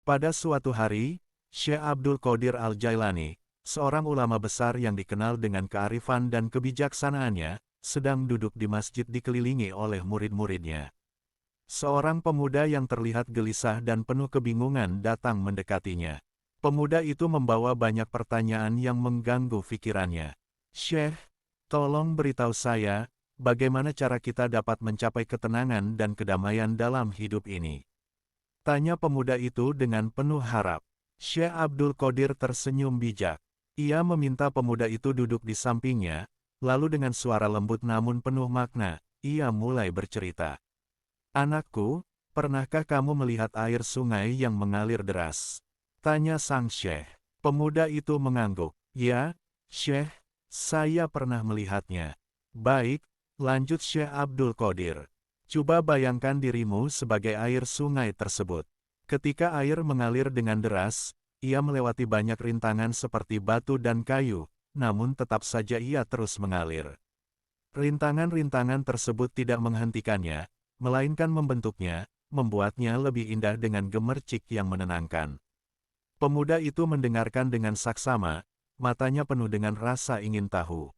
Pada suatu hari, Syekh Abdul Qadir Al-Jailani, seorang ulama besar yang dikenal dengan kearifan dan kebijaksanaannya, sedang duduk di masjid dikelilingi oleh murid-muridnya. Seorang pemuda yang terlihat gelisah dan penuh kebingungan datang mendekatinya. Pemuda itu membawa banyak pertanyaan yang mengganggu pikirannya. "Syekh, tolong beritahu saya, bagaimana cara kita dapat mencapai ketenangan dan kedamaian dalam hidup ini?" Tanya pemuda itu dengan penuh harap. Syekh Abdul Qadir tersenyum bijak. Ia meminta pemuda itu duduk di sampingnya, lalu dengan suara lembut namun penuh makna, ia mulai bercerita. "Anakku, pernahkah kamu melihat air sungai yang mengalir deras?" Tanya sang syekh. Pemuda itu mengangguk. "Ya, syekh, saya pernah melihatnya." "Baik," lanjut Syekh Abdul Qadir. "Coba bayangkan dirimu sebagai air sungai tersebut. Ketika air mengalir dengan deras, ia melewati banyak rintangan seperti batu dan kayu, namun tetap saja ia terus mengalir. Rintangan-rintangan tersebut tidak menghentikannya, melainkan membentuknya, membuatnya lebih indah dengan gemercik yang menenangkan." Pemuda itu mendengarkan dengan saksama, matanya penuh dengan rasa ingin tahu.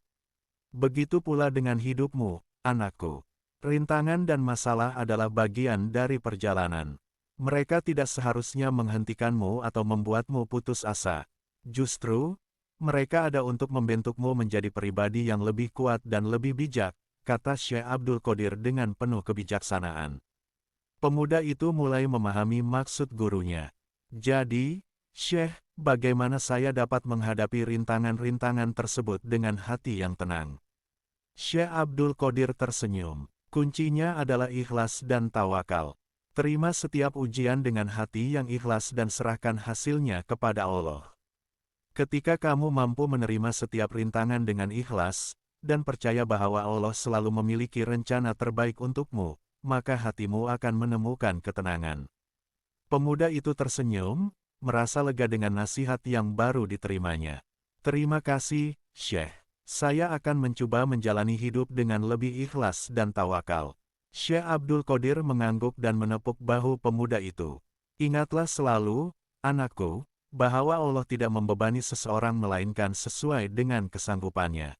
"Begitu pula dengan hidupmu, anakku. Rintangan dan masalah adalah bagian dari perjalanan. Mereka tidak seharusnya menghentikanmu atau membuatmu putus asa. Justru, mereka ada untuk membentukmu menjadi pribadi yang lebih kuat dan lebih bijak," kata Syekh Abdul Qadir dengan penuh kebijaksanaan. Pemuda itu mulai memahami maksud gurunya. "Jadi, Syekh, bagaimana saya dapat menghadapi rintangan-rintangan tersebut dengan hati yang tenang?" Syekh Abdul Qadir tersenyum. "Kuncinya adalah ikhlas dan tawakal. Terima setiap ujian dengan hati yang ikhlas dan serahkan hasilnya kepada Allah. Ketika kamu mampu menerima setiap rintangan dengan ikhlas, dan percaya bahwa Allah selalu memiliki rencana terbaik untukmu, maka hatimu akan menemukan ketenangan." Pemuda itu tersenyum, merasa lega dengan nasihat yang baru diterimanya. "Terima kasih, Syekh. Saya akan mencoba menjalani hidup dengan lebih ikhlas dan tawakal." Syekh Abdul Qadir mengangguk dan menepuk bahu pemuda itu. "Ingatlah selalu, anakku, bahwa Allah tidak membebani seseorang melainkan sesuai dengan kesanggupannya.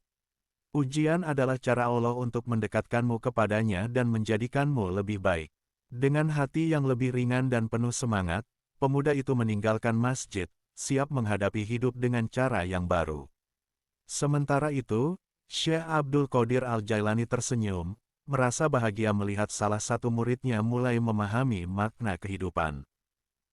Ujian adalah cara Allah untuk mendekatkanmu kepadanya dan menjadikanmu lebih baik." Dengan hati yang lebih ringan dan penuh semangat, pemuda itu meninggalkan masjid, siap menghadapi hidup dengan cara yang baru. Sementara itu, Syekh Abdul Qadir Al-Jailani tersenyum, merasa bahagia melihat salah satu muridnya mulai memahami makna kehidupan.